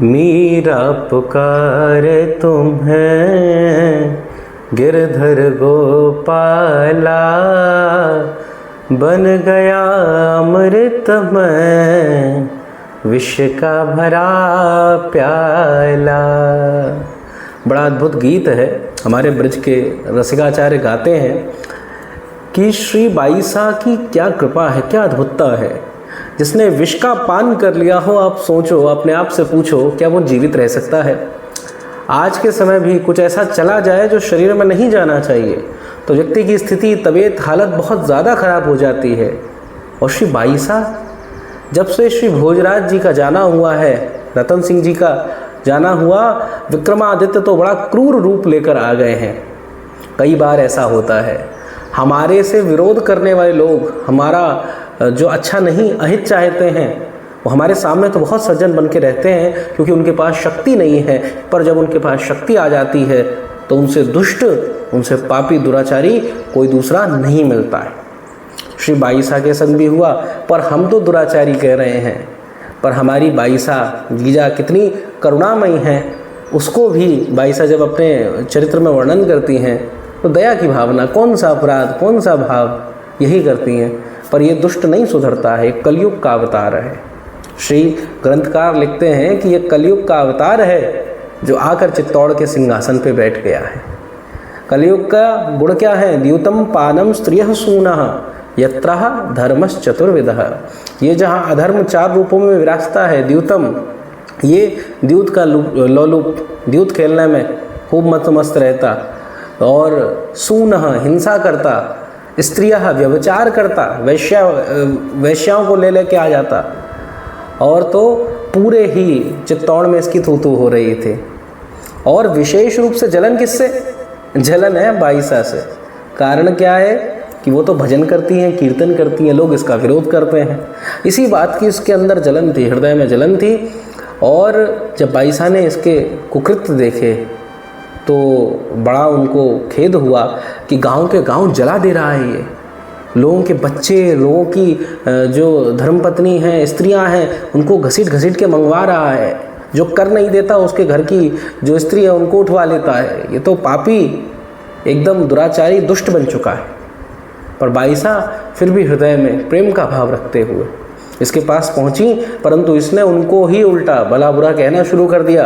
मीरा पुकारे तुम्हें गिरधर गोपाला, बन गया अमृत में विष का भरा प्याला। बड़ा अद्भुत गीत है। हमारे ब्रज के रसिकाचार्य गाते हैं कि श्री बाईसा की क्या कृपा है, क्या अद्भुतता है। जिसने विष का पान कर लिया हो, आप सोचो, अपने आप से पूछो, क्या वो जीवित रह सकता है? आज के समय भी कुछ ऐसा चला जाए जो शरीर में नहीं जाना चाहिए तो व्यक्ति की स्थिति, तबीयत, हालत बहुत ज़्यादा खराब हो जाती है। और श्री बाईसा, जब से श्री भोजराज जी का जाना हुआ है, रतन सिंह जी का जाना हुआ, विक्रमादित्य तो बड़ा क्रूर रूप लेकर आ गए हैं। कई बार ऐसा होता है, हमारे से विरोध करने वाले लोग, हमारा जो अच्छा नहीं, अहित चाहते हैं, वो हमारे सामने तो बहुत सज्जन बन के रहते हैं क्योंकि उनके पास शक्ति नहीं है। पर जब उनके पास शक्ति आ जाती है तो उनसे दुष्ट, उनसे पापी, दुराचारी कोई दूसरा नहीं मिलता है। श्री बाईसा के संग भी हुआ, पर हम तो दुराचारी कह रहे हैं, पर हमारी बाईसा जीजा कितनी करुणामयी हैं। उसको भी बाईसा जब अपने चरित्र में वर्णन करती हैं तो दया की भावना, कौन सा अपराध, कौन सा भाव, यही करती हैं। पर ये दुष्ट नहीं सुधरता है, कलयुग का अवतार है। श्री ग्रंथकार लिखते हैं कि ये कलयुग का अवतार है जो आकर चित्तौड़ के सिंहासन पे बैठ गया है। कलयुग का गुण क्या है? द्यूतम पानम स्त्रियः सूनः यत्रः धर्मश्चतुर्विधः। ये जहाँ अधर्म 4 रूपों में विराजता है, द्यूतम, ये द्यूत का लोलुप, द्यूत खेलने में खूब मस्त रहता, और सूनः, हिंसा करता, स्त्रियः, व्यभिचार करता, वैश्याओं को ले लेके आ जाता, और तो पूरे ही चित्तौड़ में इसकी थू हो रही थी। और विशेष रूप से जलन किससे? जलन है बाईसा से। कारण क्या है कि वो तो भजन करती हैं, कीर्तन करती हैं, लोग इसका विरोध करते हैं। इसी बात की उसके अंदर जलन थी, हृदय में जलन थी। और जब बाईसा ने इसके कुकृत्य देखे तो बड़ा उनको खेद हुआ कि गांव के गांव जला दे रहा है ये। लोगों के बच्चे, लोगों की जो धर्मपत्नी हैं, स्त्रियां हैं, उनको घसीट के मंगवा रहा है। जो कर नहीं देता उसके घर की जो स्त्री है उनको उठवा लेता है। ये तो पापी, एकदम दुराचारी, दुष्ट बन चुका है। पर बाईसा फिर भी हृदय में प्रेम का भाव रखते हुए इसके पास पहुंची, परंतु इसने उनको ही उल्टा भला बुरा कहना शुरू कर दिया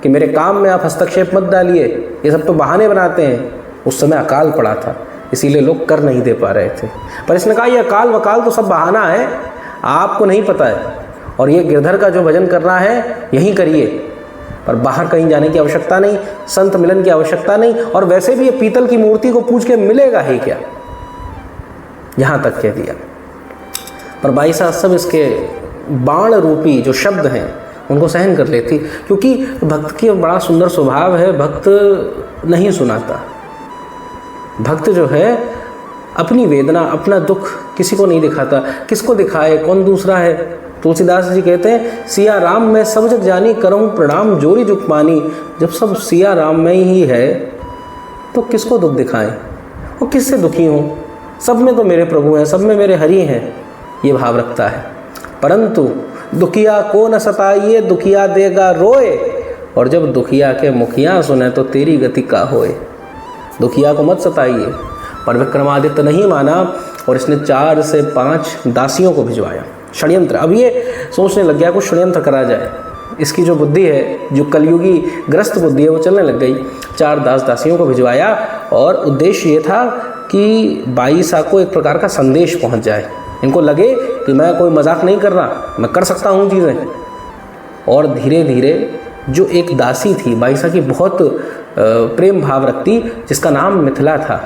कि मेरे काम में आप हस्तक्षेप मत डालिए, ये सब तो बहाने बनाते हैं। उस समय अकाल पड़ा था, इसीलिए लोग कर नहीं दे पा रहे थे। पर इसने कहा, ये अकाल वकाल तो सब बहाना है, आपको नहीं पता है, और ये गिरधर का जो भजन करना है यहीं करिए, पर बाहर कहीं जाने की आवश्यकता नहीं, संत मिलन की आवश्यकता नहीं, और वैसे भी ये पीतल की मूर्ति को पूज के मिलेगा ही क्या, यहाँ तक कह दिया। पर बाईसा सब इसके बाण रूपी जो शब्द हैं उनको सहन कर लेती, क्योंकि भक्त की बड़ा सुंदर स्वभाव है, भक्त नहीं सुनाता। भक्त जो है अपनी वेदना, अपना दुख किसी को नहीं दिखाता। किसको दिखाए, कौन दूसरा है? तुलसीदास जी कहते हैं, सिया राम में सब जग जानी, करऊँ प्रणाम जोरी जुग मानी। जब सब सिया राम में ही है तो किसको दुख दिखाएं, और किससे दुखी हूँ? सब में तो मेरे प्रभु हैं, सब में मेरे हरि हैं, ये भाव रखता है। परंतु दुखिया को न सताइए, दुखिया देगा रोए, और जब दुखिया के मुखिया सुने तो तेरी गति का होए। दुखिया को मत सताइए। पर विक्रमादित्य नहीं माना और इसने 4 से 5 दासियों को भिजवाया। षड्यंत्र, अब ये सोचने लग गया कुछ षड्यंत्र करा जाए। इसकी जो बुद्धि है, जो कलयुगी ग्रस्त बुद्धि है, वो चलने लग गई। 4 दासियों को भिजवाया और उद्देश्य ये था कि बाईसा को एक प्रकार का संदेश पहुंच जाए, इनको लगे कि मैं कोई मजाक नहीं कर रहा, मैं कर सकता हूँ चीज़ें। और धीरे धीरे जो एक दासी थी, बाईसा की बहुत प्रेम भाव रखती, जिसका नाम मिथिला था।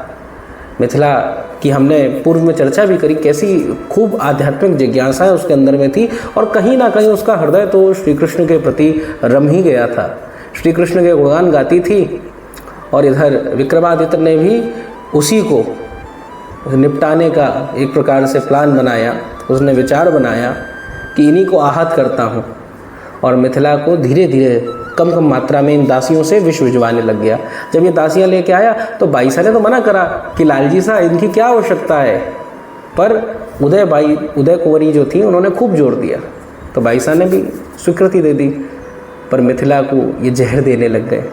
मिथिला की हमने पूर्व में चर्चा भी करी, कैसी खूब आध्यात्मिक जिज्ञासा उसके अंदर में थी, और कहीं ना कहीं उसका हृदय तो श्री कृष्ण के प्रति रम ही गया था। श्री कृष्ण के गुणगान गाती थी, और इधर विक्रमादित्य ने भी उसी को निपटाने का एक प्रकार से प्लान बनाया। उसने विचार बनाया कि इन्हीं को आहत करता हूँ, और मिथिला को धीरे धीरे कम मात्रा में इन दासियों से विष भिजवाने लग गया। जब ये दासियाँ लेके आया तो बाईसा ने तो मना करा कि लालजी साहब, इनकी क्या आवश्यकता है, पर उदय कुंवरी जो थी उन्होंने खूब जोर दिया, तो बाईसा ने भी स्वीकृति दे दी पर मिथिला को ये जहर देने लग गए।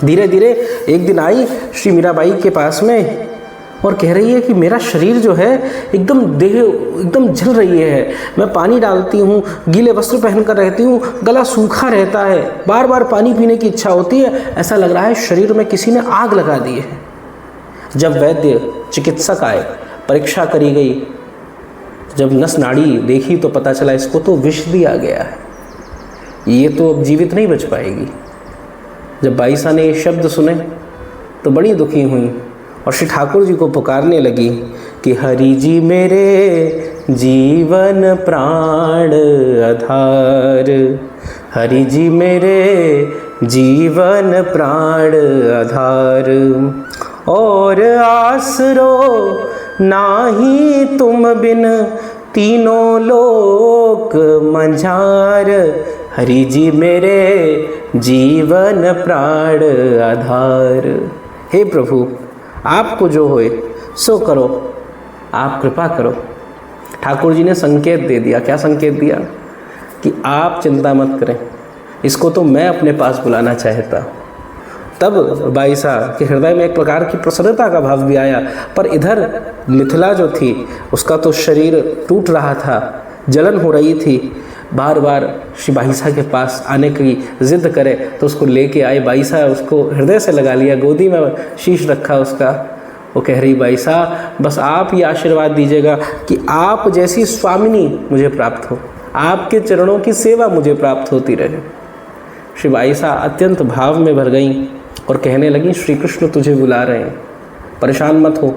धीरे धीरे एक दिन आई श्री मीराबाई के पास में और कह रही है कि मेरा शरीर जो है एकदम देह एकदम जल रही है, मैं पानी डालती हूँ, गीले वस्त्र पहनकर रहती हूँ, गला सूखा रहता है, बार बार पानी पीने की इच्छा होती है, ऐसा लग रहा है शरीर में किसी ने आग लगा दी है। जब वैद्य चिकित्सक आए, परीक्षा करी गई, जब नस नाड़ी देखी तो पता चला इसको तो विष दिया गया है, ये तो अब जीवित नहीं बच पाएगी। जब बाईसा ने ये शब्द सुने तो बड़ी दुखी हुई और श्री ठाकुर जी को पुकारने लगी कि हरि जी मेरे जीवन प्राण आधार, हरि जी मेरे जीवन प्राण आधार, और आसरो नाही तुम बिन तीनों लोक मंझार, हरि जी मेरे जीवन प्राण आधार। हे प्रभु, आपको जो होए सो करो, आप कृपा करो। ठाकुर जी ने संकेत दे दिया। क्या संकेत दिया? कि आप चिंता मत करें, इसको तो मैं अपने पास बुलाना चाहता। तब बाईसा के हृदय में एक प्रकार की प्रसन्नता का भाव भी आया, पर इधर मिथिला जो थी उसका तो शरीर टूट रहा था, जलन हो रही थी। बार बार श्री बाईसा के पास आने की जिद करे तो उसको लेके आए। बाईसा उसको हृदय से लगा लिया, गोदी में शीश रखा उसका। वो कह रही, बाईसा बस आप ये आशीर्वाद दीजिएगा कि आप जैसी स्वामिनी मुझे प्राप्त हो, आपके चरणों की सेवा मुझे प्राप्त होती रहे। श्री बाईसा अत्यंत भाव में भर गई और कहने लगी, श्री कृष्ण तुझे बुला रहे हैं, परेशान मत हो।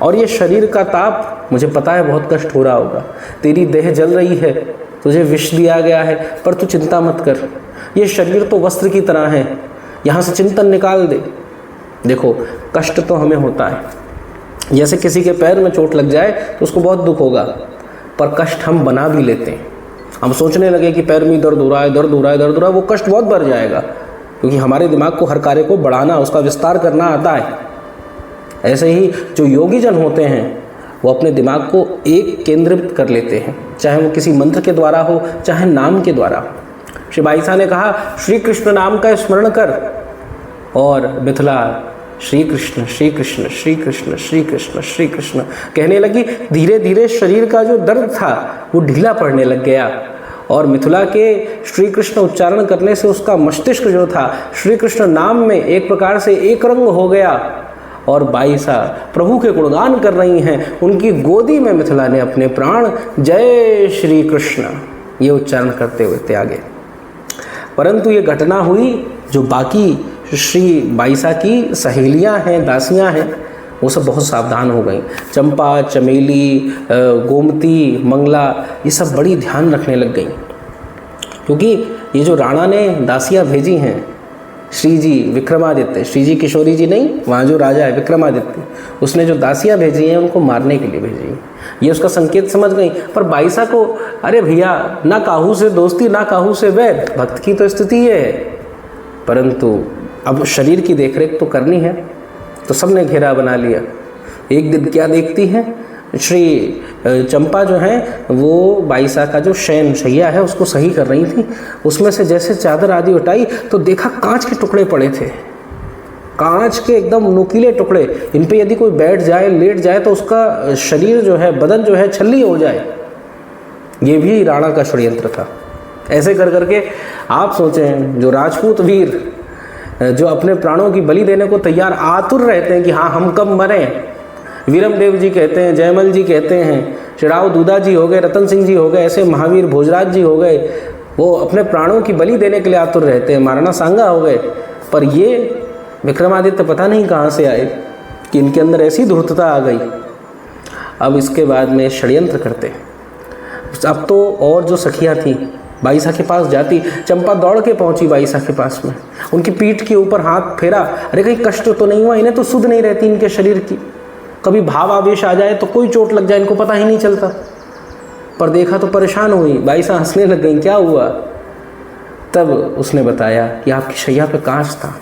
और ये शरीर का ताप मुझे पता है बहुत कष्ट हो रहा होगा, तेरी देह जल रही है, तुझे विष दिया गया है, पर तू चिंता मत कर। ये शरीर तो वस्त्र की तरह है, यहाँ से चिंतन निकाल दे। देखो कष्ट तो हमें होता है, जैसे किसी के पैर में चोट लग जाए तो उसको बहुत दुख होगा, पर कष्ट हम बना भी लेते हैं। हम सोचने लगे कि पैर में दर्द हो रहा है, दर्द हो रहा है, दर्द हो रहा है, वो कष्ट बहुत बढ़ जाएगा, क्योंकि हमारे दिमाग को हर कार्य को बढ़ाना, उसका विस्तार करना आता है। ऐसे ही जो योगी जन होते हैं वो अपने दिमाग को एक केंद्रित कर लेते हैं, चाहे वो किसी मंत्र के द्वारा हो, चाहे नाम के द्वारा हो। श्री बाईसा ने कहा, श्री कृष्ण नाम का स्मरण कर, और मिथिला श्री कृष्ण श्री कृष्ण श्री कृष्ण श्री कृष्ण श्री कृष्ण कहने लगी। धीरे धीरे शरीर का जो दर्द था वो ढीला पड़ने लग गया, और मिथिला के श्री कृष्ण उच्चारण करने से उसका मस्तिष्क जो था श्री कृष्ण नाम में एक प्रकार से एक रंग हो गया। और बाईसा प्रभु के गुणगान कर रही हैं, उनकी गोदी में मिथिला ने अपने प्राण जय श्री कृष्ण ये उच्चारण करते हुए त्यागे। परंतु ये घटना हुई, जो बाकी श्री बाईसा की सहेलियां हैं, दासियां हैं, वो सब बहुत सावधान हो गई। चंपा, चमेली, गोमती, मंगला, ये सब बड़ी ध्यान रखने लग गई, क्योंकि ये जो राणा ने दासियां भेजी हैं, श्री जी विक्रमादित्य, श्री जी किशोरी जी नहीं, वहाँ जो राजा है विक्रमादित्य, उसने जो दासियाँ भेजी हैं उनको मारने के लिए भेजी हैं। ये उसका संकेत समझ गई। पर बाईसा को, अरे भैया, ना काहू से दोस्ती ना काहू से वैर, भक्त की तो स्थिति ये है, परंतु अब शरीर की देखरेख तो करनी है, तो सबने घेरा बना लिया। एक दिन क्या देखती है, श्री चंपा जो है वो बाईसा का जो शयन शैया है उसको सही कर रही थी, उसमें से जैसे चादर आदि उठाई तो देखा कांच के टुकड़े पड़े थे, कांच के एकदम नुकीले टुकड़े। इन पे यदि कोई बैठ जाए, लेट जाए तो उसका शरीर जो है, बदन जो है, छल्ली हो जाए। ये भी राणा का षड्यंत्र था। ऐसे कर करके आप सोचें, जो राजपूत वीर जो अपने प्राणों की बलि देने को तैयार आतुर रहते हैं कि हाँ हम कब मरें, वीरमदेव जी कहते हैं, जयमल जी कहते हैं, चिड़ाव दूदा जी हो गए, रतन सिंह जी हो गए, ऐसे महावीर भोजराज जी हो गए, वो अपने प्राणों की बलि देने के लिए आतुर रहते हैं। महाराणा सांगा हो गए। पर ये विक्रमादित्य पता नहीं कहाँ से आए कि इनके अंदर ऐसी धूर्तता आ गई। अब इसके बाद में षड्यंत्र करते। अब तो और जो सखियाँ थीं बाईसा के पास जाती, चंपा दौड़ के पहुंची बाईसा के पास में, उनकी पीठ के ऊपर हाथ फेरा, अरे कहीं कष्ट तो नहीं हुआ, इन्हें तो सुध नहीं रहती इनके शरीर की, कभी भाव आवेश आ जाए तो कोई चोट लग जाए इनको पता ही नहीं चलता। पर देखा तो परेशान हुई, बाईसा हंसने लग गई, क्या हुआ? तब उसने बताया कि आपकी शैया पे कांच था,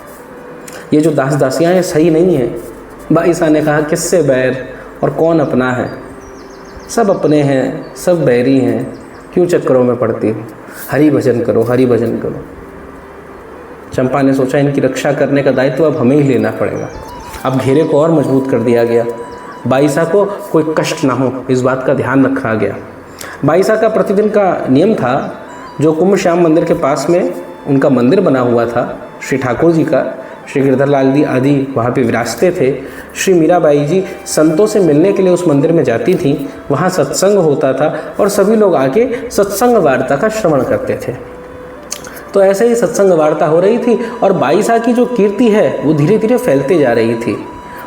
ये जो दास दासियाँ हैं सही नहीं है। बाईसा ने कहा, किससे बैर और कौन अपना है? सब अपने हैं, सब बैरी हैं, क्यों चक्करों में पड़ती हो? हरि भजन करो, हरि भजन करो। चंपा ने सोचा इनकी रक्षा करने का दायित्व अब हमें ही लेना पड़ेगा। अब घेरे को और मजबूत कर दिया गया, बाईसा को कोई कष्ट ना हो इस बात का ध्यान रखा गया। बाईसा का प्रतिदिन का नियम था, जो कुंभ श्याम मंदिर के पास में उनका मंदिर बना हुआ था श्री ठाकुर जी का, श्री गिरधरलाल जी आदि वहाँ पे विराजते थे। श्री मीराबाई जी संतों से मिलने के लिए उस मंदिर में जाती थीं, वहाँ सत्संग होता था और सभी लोग आके सत्संग वार्ता का श्रवण करते थे। तो ऐसे ही सत्संग वार्ता हो रही थी और बाईसा की जो कीर्ति है वो धीरे धीरे फैलते जा रही थी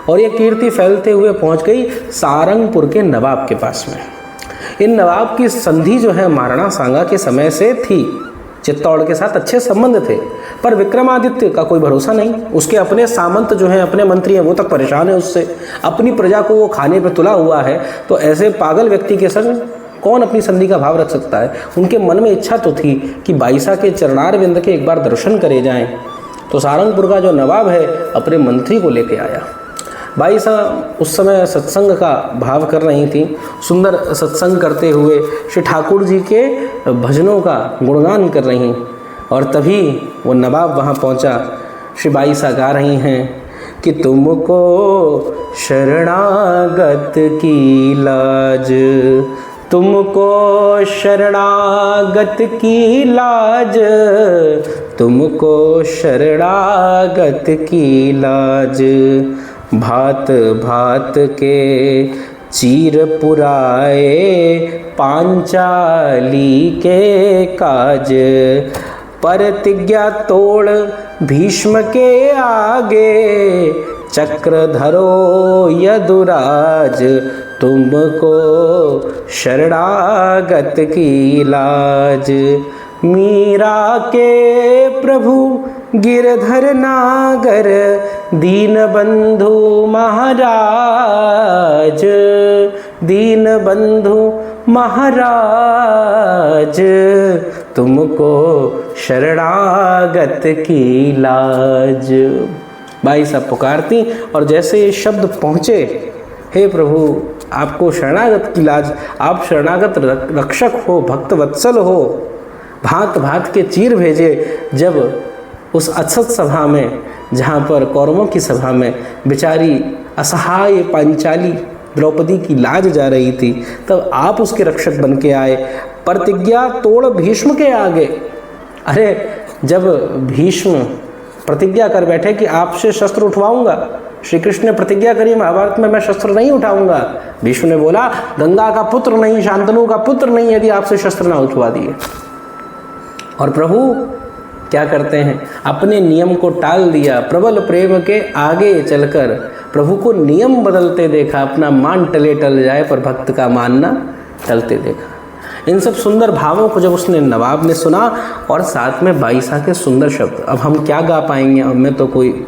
और ये कीर्ति फैलते हुए पहुँच गई सारंगपुर के नवाब के पास में। इन नवाब की संधि जो है महाराणा सांगा के समय से थी, चित्तौड़ के साथ अच्छे संबंध थे, पर विक्रमादित्य का कोई भरोसा नहीं। उसके अपने सामंत जो हैं, अपने मंत्री हैं, वो तक परेशान है उससे, अपनी प्रजा को वो खाने पे तुला हुआ है। तो ऐसे पागल व्यक्ति के संग कौन अपनी संधि का भाव रख सकता है। उनके मन में इच्छा तो थी कि बाईसा के चरणार विंद के एक बार दर्शन करे जाएं। तो सारंगपुर का जो नवाब है अपने मंत्री को लेके आया। बाईसा उस समय सत्संग का भाव कर रही थी, सुंदर सत्संग करते हुए श्री ठाकुर जी के भजनों का गुणगान कर रही, और तभी वो नवाब वहाँ पहुँचा। श्री बाईसा गा रही हैं कि तुमको शरणागत की लाज, तुमको शरणागत की लाज, तुमको शरणागत की लाज, भात भात के चीर पुराए पांचाली के काज, प्रतिज्ञा तोड़ भीष्म के आगे, चक्र धरो यदुराज, तुमको शरणागत की लाज। मीरा के प्रभु गिरधर नागर, दीन बंधु महाराज, दीन बंधु महाराज, तुमको शरणागत की लाज। बाईसा पुकारती और जैसे ये शब्द पहुँचे, हे प्रभु आपको शरणागत की लाज, आप शरणागत रक्षक हो, भक्त वत्सल हो, भांत भांत के चीर भेजे। जब उस अक्षत सभा में, जहाँ पर कौरवों की सभा में बेचारी असहाय पांचाली द्रौपदी की लाज जा रही थी, तब आप उसके रक्षक बन के आए। प्रतिज्ञा तोड़ भीष्म के आगे। अरे जब भीष्म प्रतिज्ञा कर बैठे कि आपसे शस्त्र उठवाऊंगा, श्री कृष्ण ने प्रतिज्ञा करी महाभारत में, मैं शस्त्र नहीं उठाऊंगा। भीष्म ने बोला गंगा का पुत्र नहीं, शांतनु का पुत्र नहीं, यदि आपसे शस्त्र ना उठवा दिए। और प्रभु क्या करते हैं, अपने नियम को टाल दिया। प्रबल प्रेम के आगे चलकर प्रभु को नियम बदलते देखा। अपना मान टले टल जाए पर भक्त का मानना टलते देखा। इन सब सुंदर भावों को जब उसने नवाब ने सुना और साथ में बाईसा के सुंदर शब्द, अब हम क्या गा पाएंगे, हमें तो कोई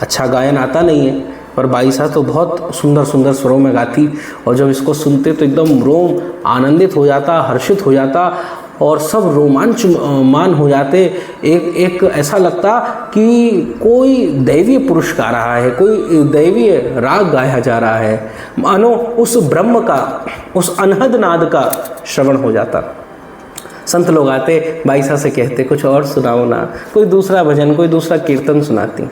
अच्छा गायन आता नहीं है, पर बाईसा तो बहुत सुंदर सुंदर स्वरों में गाती, और जब इसको सुनते तो एकदम रोम आनंदित हो जाता, हर्षित हो जाता और सब रोमांच मान हो जाते। एक ऐसा लगता कि कोई दैवीय पुरुष गा रहा है, कोई दैवीय राग गाया जा रहा है, मानो उस ब्रह्म का, उस अनहद नाद का श्रवण हो जाता। संत लोग आते, बाईसा से कहते कुछ और सुनाओ ना, कोई दूसरा भजन, कोई दूसरा कीर्तन सुनाती।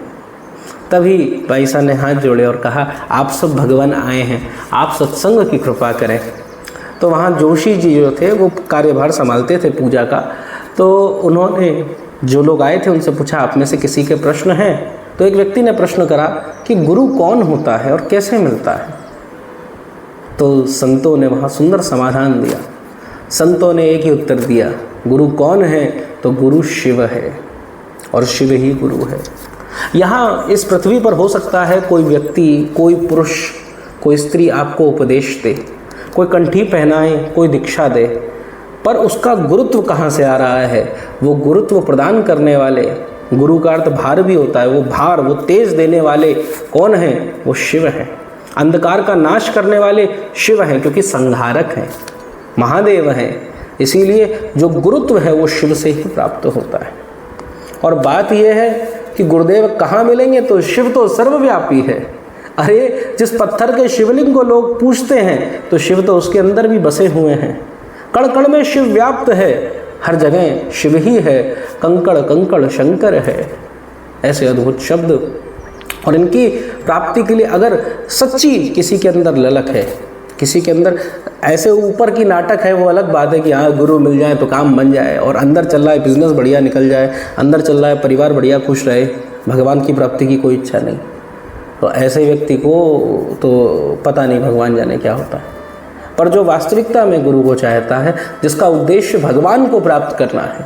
तभी बाईसा ने हाथ जोड़े और कहा आप सब भगवान आए हैं, आप सत्संग की कृपा करें। तो वहाँ जोशी जी जो थे वो कार्यभार संभालते थे पूजा का, तो उन्होंने जो लोग आए थे उनसे पूछा आप में से किसी के प्रश्न हैं। तो एक व्यक्ति ने प्रश्न करा कि गुरु कौन होता है और कैसे मिलता है। तो संतों ने वहाँ सुंदर समाधान दिया। संतों ने एक ही उत्तर दिया, गुरु कौन है, तो गुरु शिव है और शिव ही गुरु है। यहाँ इस पृथ्वी पर हो सकता है कोई व्यक्ति, कोई पुरुष, कोई स्त्री आपको उपदेश दे, कोई कंठी पहनाए, कोई दीक्षा दे, पर उसका गुरुत्व कहाँ से आ रहा है। वो गुरुत्व प्रदान करने वाले, गुरु का अर्थ भार भी होता है, वो भार, वो तेज देने वाले कौन हैं, वो शिव हैं। अंधकार का नाश करने वाले शिव हैं, क्योंकि संहारक हैं, महादेव हैं। इसीलिए जो गुरुत्व है वो शिव से ही प्राप्त होता है। और बात यह है कि गुरुदेव कहाँ मिलेंगे, तो शिव तो सर्वव्यापी है। अरे जिस पत्थर के शिवलिंग को लोग पूजते हैं, तो शिव तो उसके अंदर भी बसे हुए हैं। कण कण में शिव व्याप्त है, हर जगह शिव ही है, कंकड़ कंकड़ शंकर है। ऐसे अद्भुत शब्द। और इनकी प्राप्ति के लिए अगर सच्ची किसी के अंदर ललक है, किसी के अंदर ऐसे ऊपर की नाटक है, वो अलग बात है कि हाँ गुरु मिल जाए तो काम बन जाए, और अंदर चल रहा है बिजनेस बढ़िया निकल जाए, अंदर चल रहा है परिवार बढ़िया खुश रहे, भगवान की प्राप्ति की कोई इच्छा नहीं, तो ऐसे व्यक्ति को तो पता नहीं भगवान जाने क्या होता है। पर जो वास्तविकता में गुरु को चाहता है, जिसका उद्देश्य भगवान को प्राप्त करना है,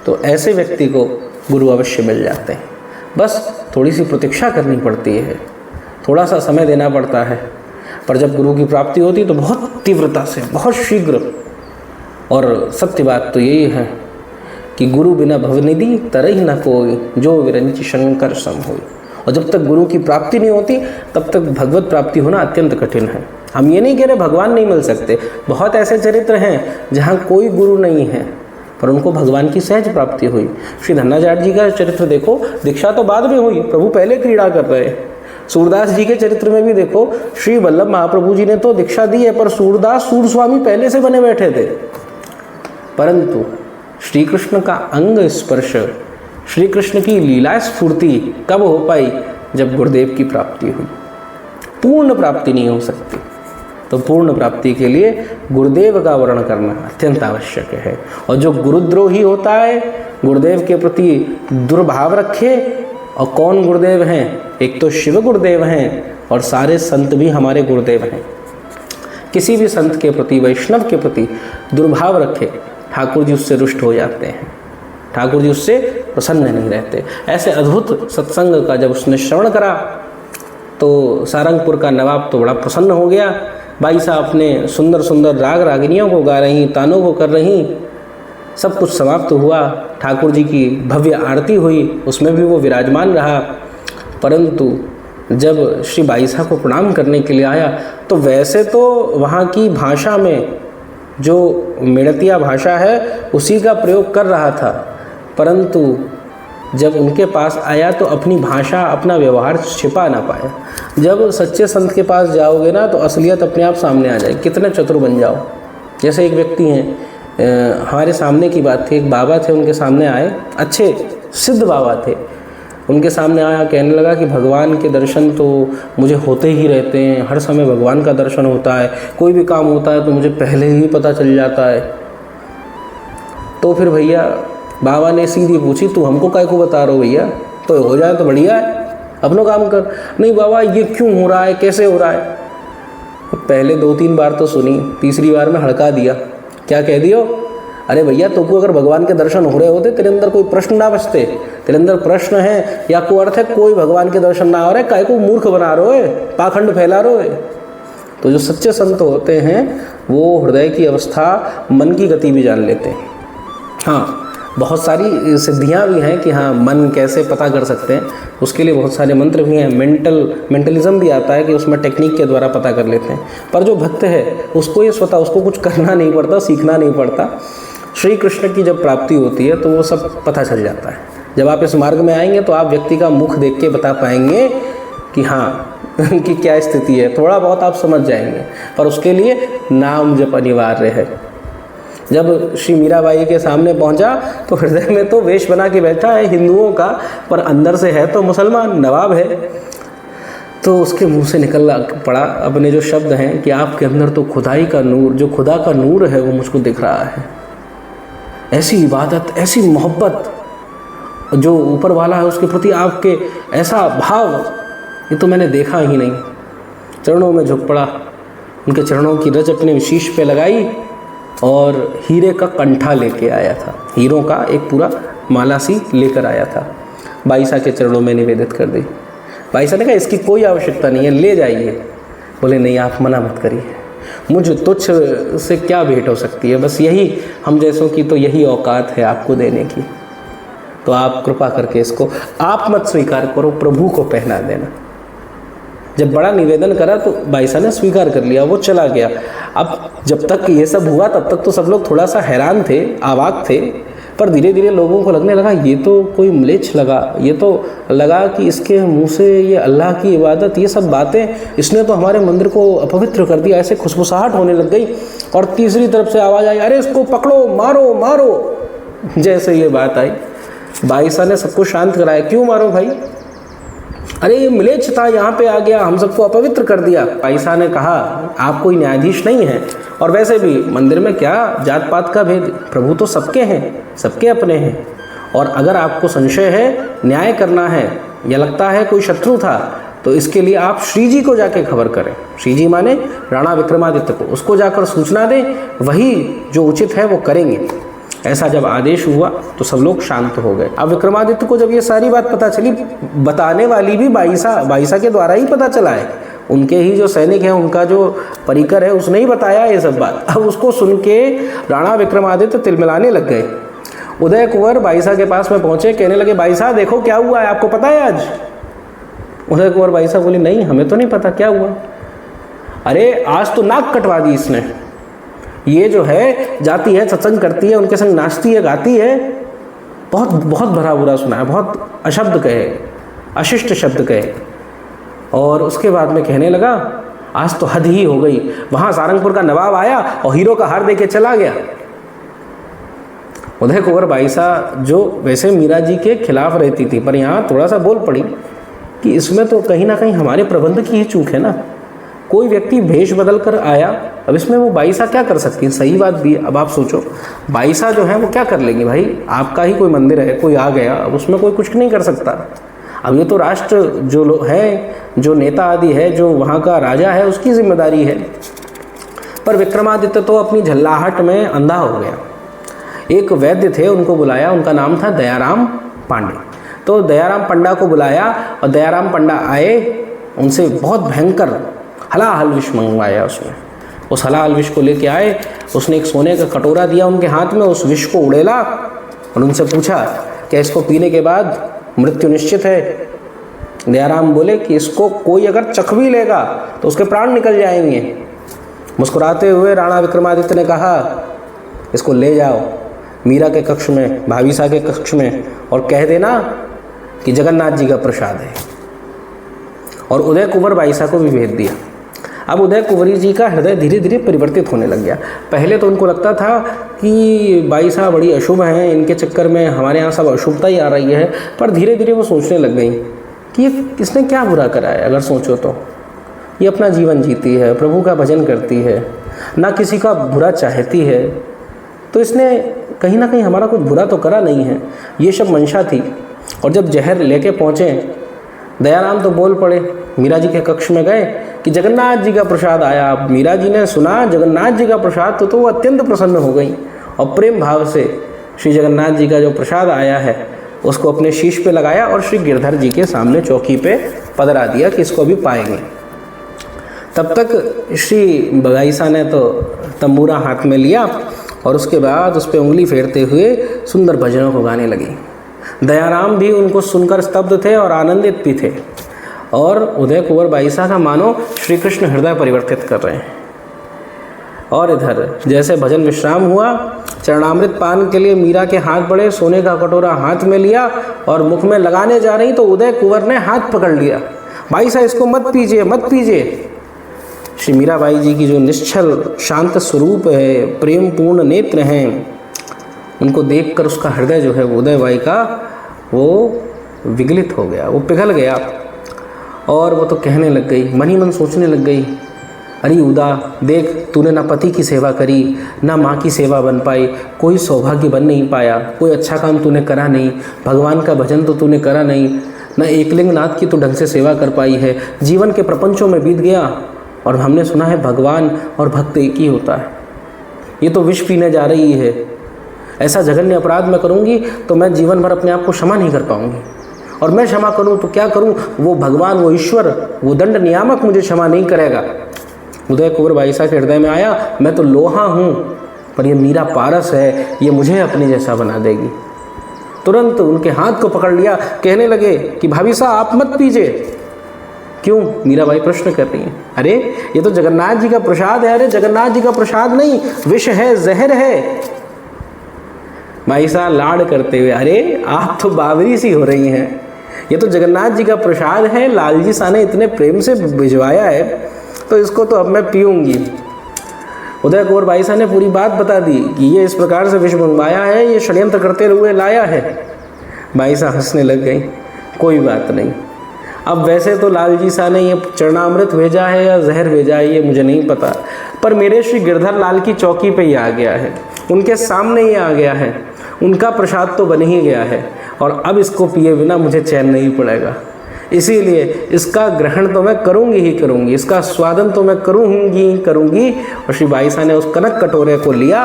तो ऐसे व्यक्ति को गुरु अवश्य मिल जाते हैं। बस थोड़ी सी प्रतीक्षा करनी पड़ती है, थोड़ा सा समय देना पड़ता है, पर जब गुरु की प्राप्ति होती है तो बहुत तीव्रता से, बहुत शीघ्र। और सत्य बात तो यही है कि गुरु बिना भवनिधि तरही न कोई, जो विरंची शंकर सम होई। और जब तक गुरु की प्राप्ति नहीं होती तब तक भगवत प्राप्ति होना अत्यंत कठिन है। हम ये नहीं कह रहे भगवान नहीं मिल सकते, बहुत ऐसे चरित्र हैं जहाँ कोई गुरु नहीं है पर उनको भगवान की सहज प्राप्ति हुई। श्री धन्नाचार्य जी का चरित्र देखो, दीक्षा तो बाद में हुई, प्रभु पहले क्रीड़ा कर रहे। सूरदास जी के चरित्र में भी देखो, श्री वल्लभ महाप्रभु जी ने तो दीक्षा दी है, पर सूरदास सूर स्वामी पहले से बने बैठे थे। परंतु श्री कृष्ण का अंग स्पर्श, श्री कृष्ण की लीला स्फूर्ति कब हो पाई? जब गुरुदेव की प्राप्ति हुई। पूर्ण प्राप्ति नहीं हो सकती, तो पूर्ण प्राप्ति के लिए गुरुदेव का वर्ण करना अत्यंत आवश्यक है। और जो गुरुद्रोही होता है, गुरुदेव के प्रति दुर्भाव रखे, और कौन गुरुदेव हैं? एक तो शिव गुरुदेव हैं और सारे संत भी हमारे गुरुदेव हैं। किसी भी संत के प्रति, वैष्णव के प्रति दुर्भाव रखे, ठाकुर जी उससे रुष्ट हो जाते हैं, ठाकुर जी उससे प्रसन्न नहीं रहते। ऐसे अद्भुत सत्संग का जब उसने श्रवण करा तो सारंगपुर का नवाब तो बड़ा प्रसन्न हो गया। भाई साहब अपने सुंदर सुंदर राग रागिनियों को गा रही, तानों को कर रही, सब कुछ समाप्त हुआ। ठाकुर जी की भव्य आरती हुई, उसमें भी वो विराजमान रहा। परंतु जब श्री बाई साहब को प्रणाम करने के लिए आया तो वैसे तो वहाँ की भाषा में जो मेड़तिया भाषा है उसी का प्रयोग कर रहा था, परंतु जब उनके पास आया तो अपनी भाषा, अपना व्यवहार छिपा ना पाया। जब सच्चे संत के पास जाओगे ना तो असलियत अपने आप सामने आ जाए, कितने चतुर बन जाओ। जैसे एक व्यक्ति हैं, हमारे सामने की बात थी, एक बाबा थे, उनके सामने आए, अच्छे सिद्ध बाबा थे, उनके सामने आया, कहने लगा कि भगवान के दर्शन तो मुझे होते ही रहते हैं, हर समय भगवान का दर्शन होता है, कोई भी काम होता है तो मुझे पहले ही पता चल जाता है। तो फिर भैया बाबा ने सीधी पूछी, तू हमको काय को बता रहे हो भैया, तो हो जाए तो बढ़िया है, अपना काम कर। नहीं बाबा ये क्यों हो रहा है, कैसे हो रहा है? पहले 2-3 बार तो सुनी, तीसरी बार में हड़का दिया। क्या कह दियो? अरे भैया तुमको अगर भगवान के दर्शन हो रहे होते, तेरे अंदर कोई प्रश्न ना बचते, तेरे अंदर प्रश्न है या कोई अर्थ है, कोई भगवान के दर्शन ना हो रहे, काय को मूर्ख बना रहे हो, पाखंड फैला रहे हो। तो जो सच्चे संत होते हैं वो हृदय की अवस्था, मन की गति भी जान लेते हैं। हाँ, बहुत सारी सिद्धियाँ भी हैं कि हाँ मन कैसे पता कर सकते हैं, उसके लिए बहुत सारे मंत्र भी हैं। मेंटलिज्म भी आता है कि उसमें टेक्निक के द्वारा पता कर लेते हैं। पर जो भक्त है उसको ये स्वतः, उसको कुछ करना नहीं पड़ता, सीखना नहीं पड़ता। श्री कृष्ण की जब प्राप्ति होती है तो वो सब पता चल जाता है। जब आप इस मार्ग में आएंगे तो आप व्यक्ति का मुख देख के बता पाएंगे कि हाँ कि क्या स्थिति है, थोड़ा बहुत आप समझ जाएंगे। पर उसके लिए नाम जप अनिवार्य है। जब श्री मीराबाई के सामने पहुंचा तो हृदय में तो वेश बना के बैठा है हिंदुओं का, पर अंदर से है तो मुसलमान, नवाब है। तो उसके मुंह से निकल पड़ा अपने जो शब्द हैं कि आपके अंदर तो खुदाई का नूर, जो खुदा का नूर है वो मुझको दिख रहा है। ऐसी इबादत, ऐसी मोहब्बत, जो ऊपर वाला है उसके प्रति आपके ऐसा भाव, ये तो मैंने देखा ही नहीं। चरणों में झुक पड़ा, उनके चरणों की रज अपने शीश पे लगाई और हीरे का कंठा लेके आया था, हीरों का एक पूरा माला सी लेकर आया था। बाई साहब के चरणों में निवेदित कर दी। बाई साहब ने कहा इसकी कोई आवश्यकता नहीं है, ले जाइए। बोले नहीं, आप मना मत करिए, मुझ तुच्छ से क्या भेंट हो सकती है, बस यही हम जैसों की तो यही औकात है आपको देने की, तो आप कृपा करके इसको आप मत स्वीकार करो, प्रभु को पहना देना। जब बड़ा निवेदन करा तो भाई साहब ने स्वीकार कर लिया, वो चला गया। अब जब तक ये सब हुआ तब तक तो सब लोग थोड़ा सा हैरान थे, आवाक थे, पर धीरे धीरे लोगों को लगने लगा ये तो कोई म्लेच्छ लगा, ये तो लगा कि इसके मुंह से ये अल्लाह की इबादत, ये सब बातें, इसने तो हमारे मंदिर को अपवित्र कर दिया। ऐसे खुशबुसाहट होने लग गई और तीसरी तरफ से आवाज़ आई, अरे इसको पकड़ो, मारो मारो। जैसे ये बात आई बाईसा ने सबको शांत कराया, क्यों मारो भाई, अरे ये म्लेच्छ था, यहाँ पे आ गया, हम सबको अपवित्र कर दिया। बाईसा ने कहा आप कोई न्यायाधीश नहीं है, और वैसे भी मंदिर में क्या जात पात का भेद, प्रभु तो सबके हैं, सबके अपने हैं। और अगर आपको संशय है, न्याय करना है, या लगता है कोई शत्रु था, तो इसके लिए आप श्री जी को जाके खबर करें। श्री जी माने राणा विक्रमादित्य को, उसको जाकर सूचना दें, वही जो उचित है वो करेंगे। ऐसा जब आदेश हुआ तो सब लोग शांत हो गए। अब विक्रमादित्य को जब ये सारी बात पता चली, बताने वाली भी बाईसा के द्वारा ही पता चला है, उनके ही जो सैनिक हैं, उनका जो परिकर है, उसने ही बताया ये सब बात। अब उसको सुन के राणा विक्रमादित्य तिलमिलाने लग गए। उदय कुंवर बाईसा के पास में पहुंचे, कहने लगे बाईसा देखो क्या हुआ है, आपको पता है आज? उदय कुंवर बाईसा बोले नहीं, हमें तो नहीं पता, क्या हुआ? अरे आज तो नाक कटवा दी इसने, ये जो है जाती है, सत्संग करती है, उनके संग नाचती है, गाती है, बहुत बहुत भरा बुरा सुना है, बहुत अशब्द कहे, अशिष्ट शब्द कहे। और उसके बाद में कहने लगा आज तो हद ही हो गई, वहाँ सारंगपुर का नवाब आया और हीरो का हार दे के चला गया। उदय कुंवर बाईसा जो वैसे मीरा जी के खिलाफ रहती थी, पर यहाँ थोड़ा सा बोल पड़ी कि इसमें तो कहीं ना कहीं हमारे प्रबंध की ही चूक है ना, कोई व्यक्ति भेष बदल कर आया, अब इसमें वो बाईसा क्या कर सकती है? सही बात भी है। अब आप सोचो बाईसा जो है वो क्या कर लेगी भाई, आपका ही कोई मंदिर है, कोई आ गया, अब उसमें कोई कुछ नहीं कर सकता। अब ये तो राष्ट्र जो लोग हैं, जो नेता आदि है, जो वहाँ का राजा है, उसकी जिम्मेदारी है। पर विक्रमादित्य तो अपनी झल्लाहट में अंधा हो गया। एक वैद्य थे, उनको बुलाया, उनका नाम था दयाराम पांडे। तो दयाराम पंडा को बुलाया और दयाराम पंडा आए, उनसे बहुत भयंकर हलाहल विष मंगवाया। उसमें उस हलाहल विष को लेके आए, उसने एक सोने का कटोरा दिया उनके हाथ में, उस विष को उड़ेला और उनसे पूछा कि इसको पीने के बाद मृत्यु निश्चित है? दयाराम बोले कि इसको कोई अगर चख भी लेगा तो उसके प्राण निकल जाएंगे। मुस्कुराते हुए राणा विक्रमादित्य ने कहा इसको ले जाओ मीरा के कक्ष में, भाविसा के कक्ष में, और कह देना कि जगन्नाथ जी का प्रसाद है। और उदय कुंवर बाईसा को भी भेज दिया। अब उदय कुंवरी जी का हृदय धीरे धीरे परिवर्तित होने लग गया। पहले तो उनको लगता था कि बाईसा बड़ी अशुभ हैं, इनके चक्कर में हमारे यहाँ सब अशुभता ही आ रही है। पर धीरे धीरे वो सोचने लग गई कि ये इसने क्या बुरा करा है। अगर सोचो तो ये अपना जीवन जीती है, प्रभु का भजन करती है, ना किसी का बुरा चाहती है, तो इसने कहीं ना कहीं हमारा कुछ बुरा तो करा नहीं है। ये सब मंशा थी। और जब जहर लेके पहुँचे, दयाराम तो बोल पड़े, मीरा जी के कक्ष में गए कि जगन्नाथ जी का प्रसाद आया। अब मीरा जी ने सुना जगन्नाथ जी का प्रसाद तो वो अत्यंत प्रसन्न हो गई और प्रेम भाव से श्री जगन्नाथ जी का जो प्रसाद आया है उसको अपने शीश पे लगाया और श्री गिरधर जी के सामने चौकी पे पधरा दिया कि इसको अभी पाएंगे। तब तक श्री बाईसा ने तो तंबूरा हाथ में लिया और उसके बाद उस पर उंगली फेरते हुए सुंदर भजनों को गाने लगी। दयाराम भी उनको सुनकर स्तब्ध थे और आनंदित भी थे। और उदय कुंवर बाईसा का मानो श्री कृष्ण हृदय परिवर्तित कर रहे हैं। और इधर जैसे भजन विश्राम हुआ, चरणामृत पान के लिए मीरा के हाथ बढ़े, सोने का कटोरा हाथ में लिया और मुख में लगाने जा रही तो उदय कुंवर ने हाथ पकड़ लिया, बाईसा इसको मत पीजिए, मत पीजिए। श्री मीराबाई जी की जो निश्चल शांत स्वरूप है, प्रेम पूर्ण नेत्र हैं, उनको देखकर उसका हृदय जो है उदय बाई का वो विगलित हो गया, वो पिघल गया। और वो तो कहने लग गई, मन ही मन सोचने लग गई, अरे उदा देख, तूने ना पति की सेवा करी, ना माँ की सेवा बन पाई, कोई सौभाग्य बन नहीं पाया, कोई अच्छा काम तूने करा नहीं, भगवान का भजन तो तूने करा नहीं, ना एकलिंग नाथ की तो ढंग से सेवा कर पाई है, जीवन के प्रपंचों में बीत गया। और हमने सुना है भगवान और भक्त एक ही होता है, ये तो विष पीने जा रही है, ऐसा जघन्य अपराध मैं करूँगी तो मैं जीवन भर अपने आप को क्षमा नहीं कर पाऊँगी, और मैं क्षमा करूँ तो क्या करूँ, वो भगवान, वो ईश्वर, वो दंड नियामक मुझे क्षमा नहीं करेगा। उदय कुंवर बाईसा के हृदय में आया, मैं तो लोहा हूँ पर ये मीरा पारस है, ये मुझे अपने जैसा बना देगी। तुरंत उनके हाथ को पकड़ लिया, कहने लगे कि भाभी साहब आप मत पीजिए। क्यों? मीराबाई प्रश्न कर रही हैं। अरे ये तो जगन्नाथ जी का प्रसाद है। अरे जगन्नाथ जी का प्रसाद नहीं, विष है, जहर है। बाईसा लाड़ करते हुए, अरे आप तो बावरी सी हो रही हैं, ये तो जगन्नाथ जी का प्रसाद है, लालजी साहब ने इतने प्रेम से भिजवाया है, तो इसको तो अब मैं पीऊँगी। उदय कुंवर बाईसा ने पूरी बात बता दी कि ये इस प्रकार से विष मंगवाया है, ये षड्यंत्र करते हुए लाया है। बाईसा हंसने लग गई। कोई बात नहीं, अब वैसे तो लाल जी सा ने ये चरणामृत भेजा है या जहर भेजा है ये मुझे नहीं पता, पर मेरे श्री गिरधर लाल की चौकी पे ये आ गया है, उनके सामने ये आ गया है, उनका प्रसाद तो बन ही गया है और अब इसको पिए बिना मुझे चैन नहीं पड़ेगा। इसीलिए इसका ग्रहण तो मैं करूँगी ही करूँगी, इसका स्वादन तो मैं करूँगी ही करूँगी। और श्री बाईसा ने उस कनक कटोरे को लिया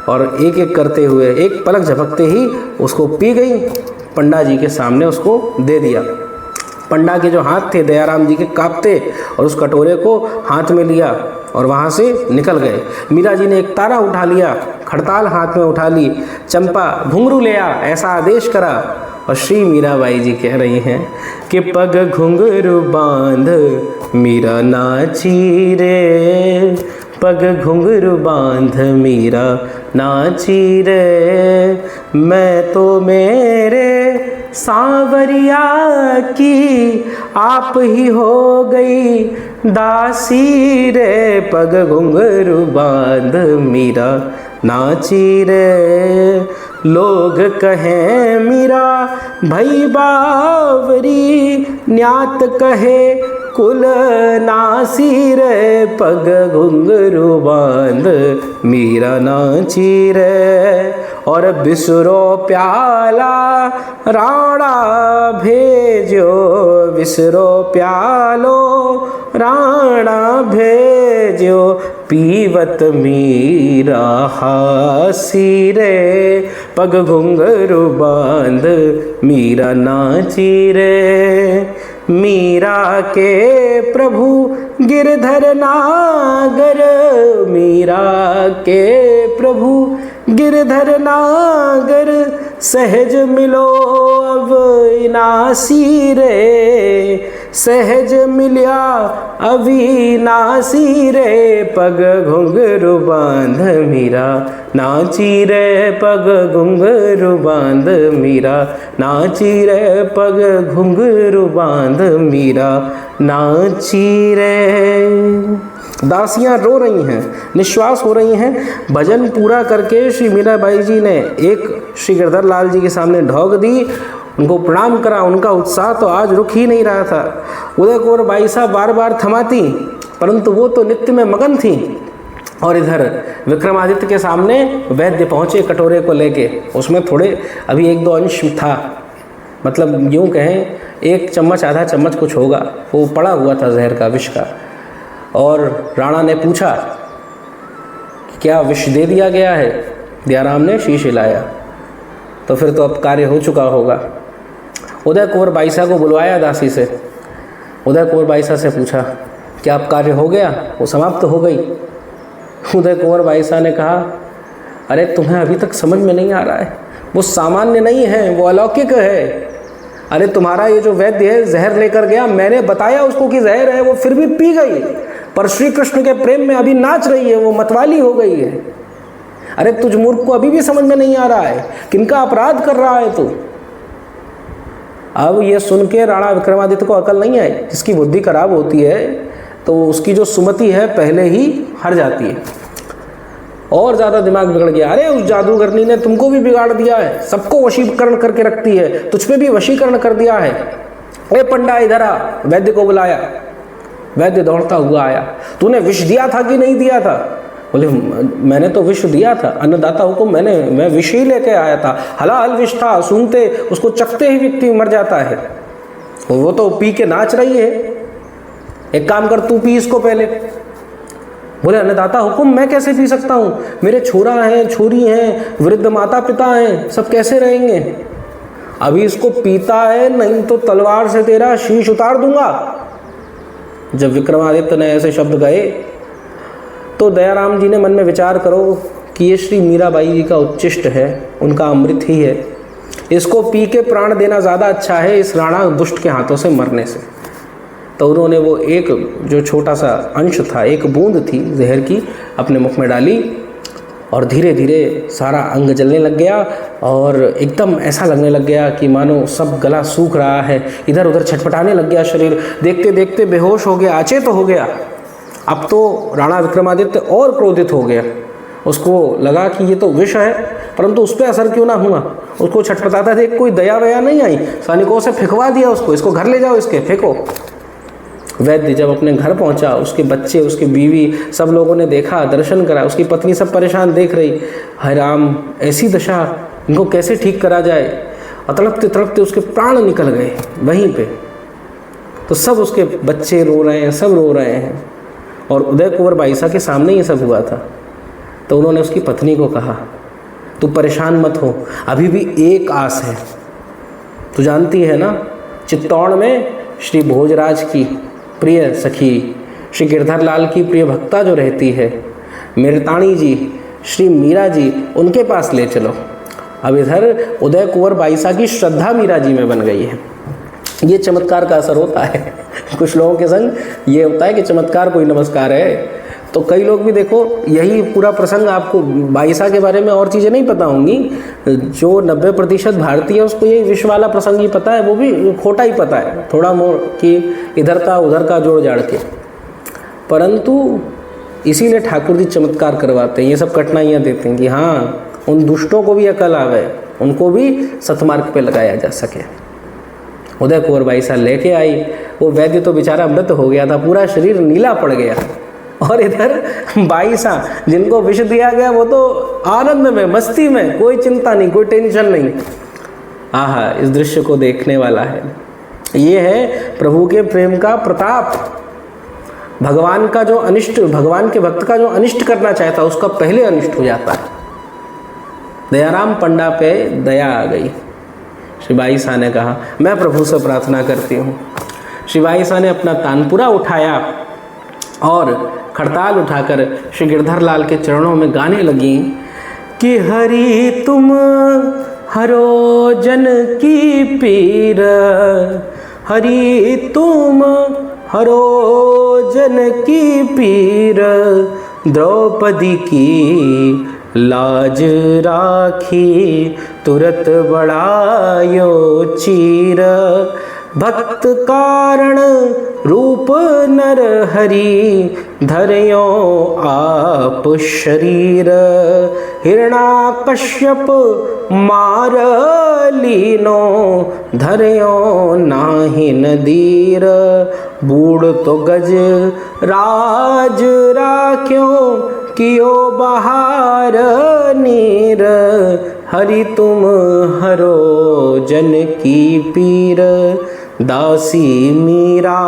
और एक एक करते हुए एक पलक झपकते ही उसको पी गई, पंडा जी के सामने उसको दे दिया। पंडा के जो हाथ थे दयाराम जी के कांपते और उस कटोरे को हाथ में लिया और वहाँ से निकल गए। मीरा जी ने एक तारा उठा लिया, खड़ताल हाथ में उठा ली, चंपा घुंघरू ले आ ऐसा आदेश करा। और श्री मीराबाई जी कह रही हैं कि पग घुंघरू बांध मीरा नाची रे, पग घुंघरू बांध मीरा नाची रे, मैं तो मेरे सांवरिया की आप ही हो गई दासी रे, पग घुंघरू बांध मीरा नाची रे। लोग कहें मीरा भई बावरी, न्यात कहे कुल नासी रे, पग घुंघरू बांध मीरा नाची रे। और बिसरो प्याला राणा भेजो, बिसरो प्यालो राणा भेजो, पीवत मीरा हासी रे, पग घुंघरू बांध मीरा नाची रे। मीरा के प्रभु गिरधर नागर, मीरा के प्रभु गिरधर नागर, सहज मिलो अब इनासी रे, सहज मिल्या अविनाशी रे, पग घुंघरू बांध मीरा नाची रे, पग घुंघरू बांध मीरा नाची रे, पग घुंघरू बांध मीरा नाची रे। दासियां रो रही हैं, निश्वास हो रही हैं। भजन पूरा करके श्री मीराबाई जी ने एक श्री गिरधर लाल जी के सामने ढोक दी, उनको प्रणाम करा। उनका उत्साह तो आज रुक ही नहीं रहा था। उदय कुंवर बाईसा बार बार थमाती, परंतु वो तो नित्य में मगन थी। और इधर विक्रमादित्य के सामने वैद्य पहुँचे कटोरे को लेके, उसमें थोड़े अभी 1-2 अंश था, मतलब यूँ कहें 1 चम्मच आधा चम्मच कुछ होगा, वो पड़ा हुआ था जहर का, विष का। और राणा ने पूछा कि क्या विष दे दिया गया है? दयाराम ने शीश हिलाया। तो फिर तो अब कार्य हो चुका होगा। उदय कुंवर बाईसा को बुलवाया दासी से। उदय कुंवर बाईसा से पूछा क्या अब कार्य हो गया, वो समाप्त हो गई? उदय कुंवर बाईसा ने कहा अरे तुम्हें अभी तक समझ में नहीं आ रहा है, वो सामान्य नहीं है, वो अलौकिक है। अरे तुम्हारा ये जो वैद्य है जहर लेकर गया, मैंने बताया उसको कि जहर है, वो फिर भी पी गई, पर श्री कृष्ण के प्रेम में अभी नाच रही है, वो मतवाली हो गई है। अरे तुझ मूर्ख को अभी भी समझ में नहीं आ रहा है किनका अपराध कर रहा है तू? अब ये सुन के राणा विक्रमादित्य को अकल नहीं आई। जिसकी बुद्धि खराब होती है तो उसकी जो सुमति है पहले ही हर जाती है, और ज़्यादा दिमाग बिगड़ गया। अरे उस जादूगरनी ने तुमको भी बिगाड़ दिया है, सबको वशीकरण करके रखती है, तुझ पे भी वशीकरण कर दिया है। अरे पंडा इधर आ, वैद्य को बुलाया। वैद्य दौड़ता हुआ आया। तूने विष दिया था कि नहीं दिया था? बोले मैंने तो विष दिया था, अन्नदाता हुकुम, मैं विष ही लेके आया था, हलाल विष था, सूंघते उसको चखते ही व्यक्ति मर जाता है। वो तो पी के नाच रही है, एक काम कर तू पी इसको पहले। बोले अन्नदाता हुकुम, मैं कैसे पी सकता हूँ, मेरे छोरा हैं, छोरी हैं, वृद्ध माता पिता हैं, सब कैसे रहेंगे? अभी इसको पीता है, नहीं तो तलवार से तेरा शीश उतार दूंगा। जब विक्रमादित्य ने ऐसे शब्द गए तो दयाराम जी ने मन में विचार करो कि ये श्री मीराबाई जी का उच्चिष्ट है, उनका अमृत ही है, इसको पी के प्राण देना ज़्यादा अच्छा है इस राणा दुष्ट के हाथों से मरने से। तो उन्होंने वो एक जो छोटा सा अंश था, एक बूंद थी जहर की, अपने मुख में डाली और धीरे धीरे सारा अंग जलने लग गया और एकदम ऐसा लगने लग गया कि मानो सब गला सूख रहा है, इधर उधर छटपटाने लग गया शरीर। देखते देखते बेहोश हो गया, अचेत हो गया। अब तो राणा विक्रमादित्य और क्रोधित हो गया, उसको लगा कि ये तो विष है, परंतु उस पर असर क्यों ना हुआ। उसको छटपटाता थे, कोई दया वया नहीं आई, सैनिकों से फेंकवा दिया उसको, इसको घर ले जाओ, इसके फेंको। वैद्य जब अपने घर पहुंचा, उसके बच्चे, उसकी बीवी, सब लोगों ने देखा, दर्शन करा, उसकी पत्नी सब परेशान देख रही, हाय राम ऐसी दशा, इनको कैसे ठीक करा जाए। और तड़पते तड़पते उसके प्राण निकल गए वहीं पे। तो सब उसके बच्चे रो रहे हैं, सब रो रहे हैं, और उदय कुंवर बाईसा के सामने ये सब हुआ था। तो उन्होंने उसकी पत्नी को कहा, तू परेशान मत हो, अभी भी एक आस है। तू जानती है ना, चित्तौड़ में श्री भोजराज की प्रिय सखी श्री गिरधर लाल की प्रिय भक्ता जो रहती है मेरताणी जी, श्री मीरा जी, उनके पास ले चलो। अब इधर उदय कुंवर बाईसा की श्रद्धा मीरा जी में बन गई है। ये चमत्कार का असर होता है कुछ लोगों के संग ये होता है कि चमत्कार कोई नमस्कार है। तो कई लोग भी देखो, यही पूरा प्रसंग आपको बाईसा के बारे में और चीज़ें नहीं पता होंगी। जो 90% भारतीय है उसको ये विश्व वाला प्रसंग ही पता है, वो भी खोटा ही पता है, थोड़ा मोड़ कि इधर का उधर का जोड़ जाड़ के। परंतु इसीलिए ठाकुर जी चमत्कार करवाते हैं, ये सब कठिनाइयाँ देते हैं कि हाँ उन दुष्टों को भी अकल आवे, उनको भी सतमार्ग पे लगाया जा सके। उदय कुंवर बाईसा लेके आई, वो वैद्य तो बेचारा मृत हो गया था, पूरा शरीर नीला पड़ गया। और इधर बाईसा जिनको विष दिया गया वो तो आनंद में, मस्ती में, कोई चिंता नहीं, कोई टेंशन नहीं। आहा, इस दृश्य को देखने वाला है। ये है प्रभु के प्रेम का प्रताप। भगवान का जो अनिष्ट, भगवान के भक्त का जो अनिष्ट करना चाहता है उसका पहले अनिष्ट हो जाता है। दयाराम पंडा पे दया आ गई। श्री बाईसा ने कहा, मैं प्रभु से प्रार्थना करती हूँ। श्री बाईसा ने अपना तानपुरा उठाया और खड़ताल उठाकर श्री गिरधर लाल के चरणों में गाने लगी कि हरि तुम हरो जन की पीर, हरि तुम हरो जन की पीर, द्रौपदी की लाज राखी तुरत बढ़ायो चीर, भक्त कारण रूप नर हरि धर्यो आप शरीर, हिरणाकश्यप मार लीनो धर्यो नाहि नदीर, बूढ़ तो गज राज राख्यो कियो बहार नीर, हरि तुम हरो जन की पीर, दासी मीरा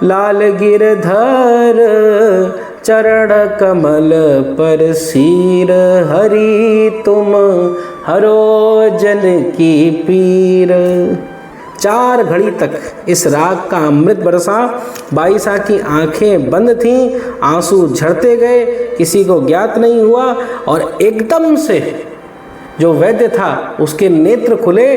लाल गिरधर चरण कमल पर सीर, हरि तुम हरो जन की पीर। 4 घड़ी तक इस राग का अमृत बरसा। बाईसा की आंखें बंद थीं, आंसू झरते गए, किसी को ज्ञात नहीं हुआ। और एकदम से जो वैद्य था उसके नेत्र खुले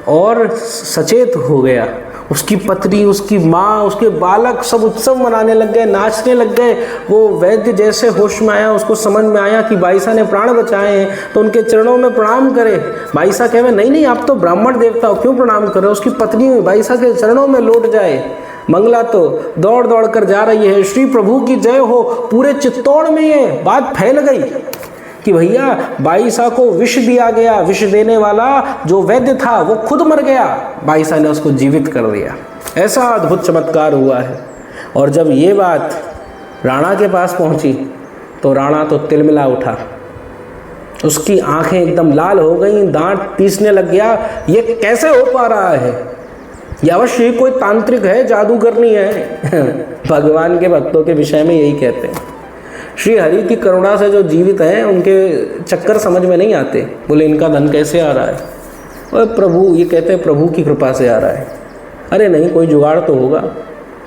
और सचेत हो गया। उसकी पत्नी, उसकी माँ, उसके बालक सब उत्सव मनाने लग गए, नाचने लग गए। वो वैद्य जैसे होश में आया, उसको समझ में आया कि बाईसा ने प्राण बचाए हैं, तो उनके चरणों में प्रणाम करे। बाईसा कहे, नहीं नहीं, आप तो ब्राह्मण देवता हो, क्यों प्रणाम करो। उसकी पत्नी बाईसा के चरणों में लौट जाए। मंगला तो दौड़ दौड़ कर जा रही है, श्री प्रभु की जय हो। पूरे चित्तौड़ में ये बात फैल गई कि भैया बाईसा को विष दिया गया, विष देने वाला जो वैद्य था वो खुद मर गया, बाईसा ने उसको जीवित कर दिया। ऐसा अद्भुत चमत्कार हुआ है। और जब ये बात राणा के पास पहुंची तो राणा तो तिलमिला उठा, उसकी आंखें एकदम लाल हो गई, दांत पीसने लग गया। ये कैसे हो पा रहा है, ये अवश्य ही कोई तांत्रिक है, जादूगरनी है। भगवान के भक्तों के विषय में यही कहते हैं। श्री हरि की करुणा से जो जीवित हैं उनके चक्कर समझ में नहीं आते। बोले इनका धन कैसे आ रहा है, और प्रभु, ये कहते हैं प्रभु की कृपा से आ रहा है। अरे नहीं, कोई जुगाड़ तो होगा,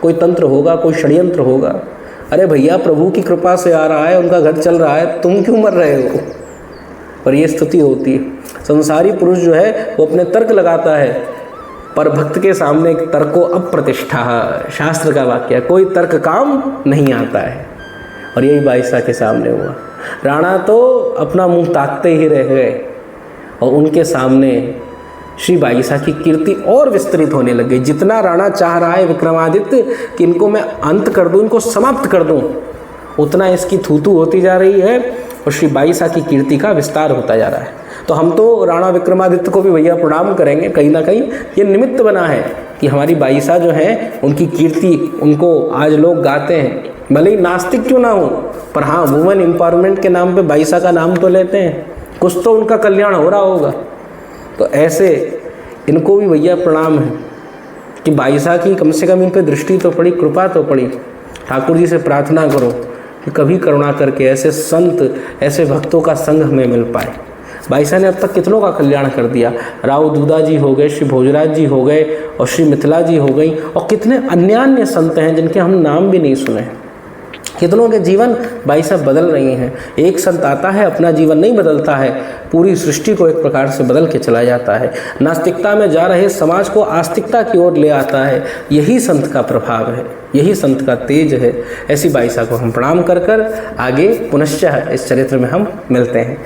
कोई तंत्र होगा, कोई षड्यंत्र होगा। अरे भैया प्रभु की कृपा से आ रहा है, उनका घर चल रहा है, तुम क्यों मर रहे हो। और ये स्थिति होती है। संसारी पुरुष जो है वो अपने तर्क लगाता है, पर भक्त के सामने तर्को अप्रतिष्ठा, शास्त्र का वाक्य, कोई तर्क काम नहीं आता है। और यही बाईसा के सामने हुआ। राणा तो अपना मुंह ताकते ही रह गए और उनके सामने श्री बाईसा की कीर्ति और विस्तृत होने लग गई। जितना राणा चाह रहा है विक्रमादित्य कि इनको मैं अंत कर दूं, इनको समाप्त कर दूं, उतना इसकी थूथू होती जा रही है और श्री बाईसा की कीर्ति का विस्तार होता जा रहा है। तो हम तो राणा विक्रमादित्य को भी भैया प्रणाम करेंगे, कहीं ना कहीं ये निमित्त बना है कि हमारी बाईसा जो है उनकी कीर्ति, उनको आज लोग गाते हैं, भले ही नास्तिक क्यों ना हो, पर हाँ वुमेन एम्पावरमेंट के नाम पे बाईसा का नाम तो लेते हैं, कुछ तो उनका कल्याण हो रहा होगा। तो ऐसे इनको भी भैया प्रणाम है कि बाईसा की कम से कम इन पे दृष्टि तो पड़ी, कृपा तो पड़ी। ठाकुर जी से प्रार्थना करो कि कभी करुणा करके ऐसे संत, ऐसे भक्तों का संग हमें मिल पाए। बाईसा ने अब तक कितनों का कल्याण कर दिया। राव दूधा जी हो गए, श्री भोजराज जी हो गए और श्री मिथिला जी हो गई, और कितने अन्य संत हैं जिनके हम नाम भी नहीं सुने। कितनों के जीवन बाईसा बदल रही हैं। एक संत आता है, अपना जीवन नहीं बदलता है, पूरी सृष्टि को एक प्रकार से बदल के चला जाता है। नास्तिकता में जा रहे समाज को आस्तिकता की ओर ले आता है। यही संत का प्रभाव है, यही संत का तेज है। ऐसी बाईसा को हम प्रणाम कर आगे पुनश्च इस चरित्र में हम मिलते हैं।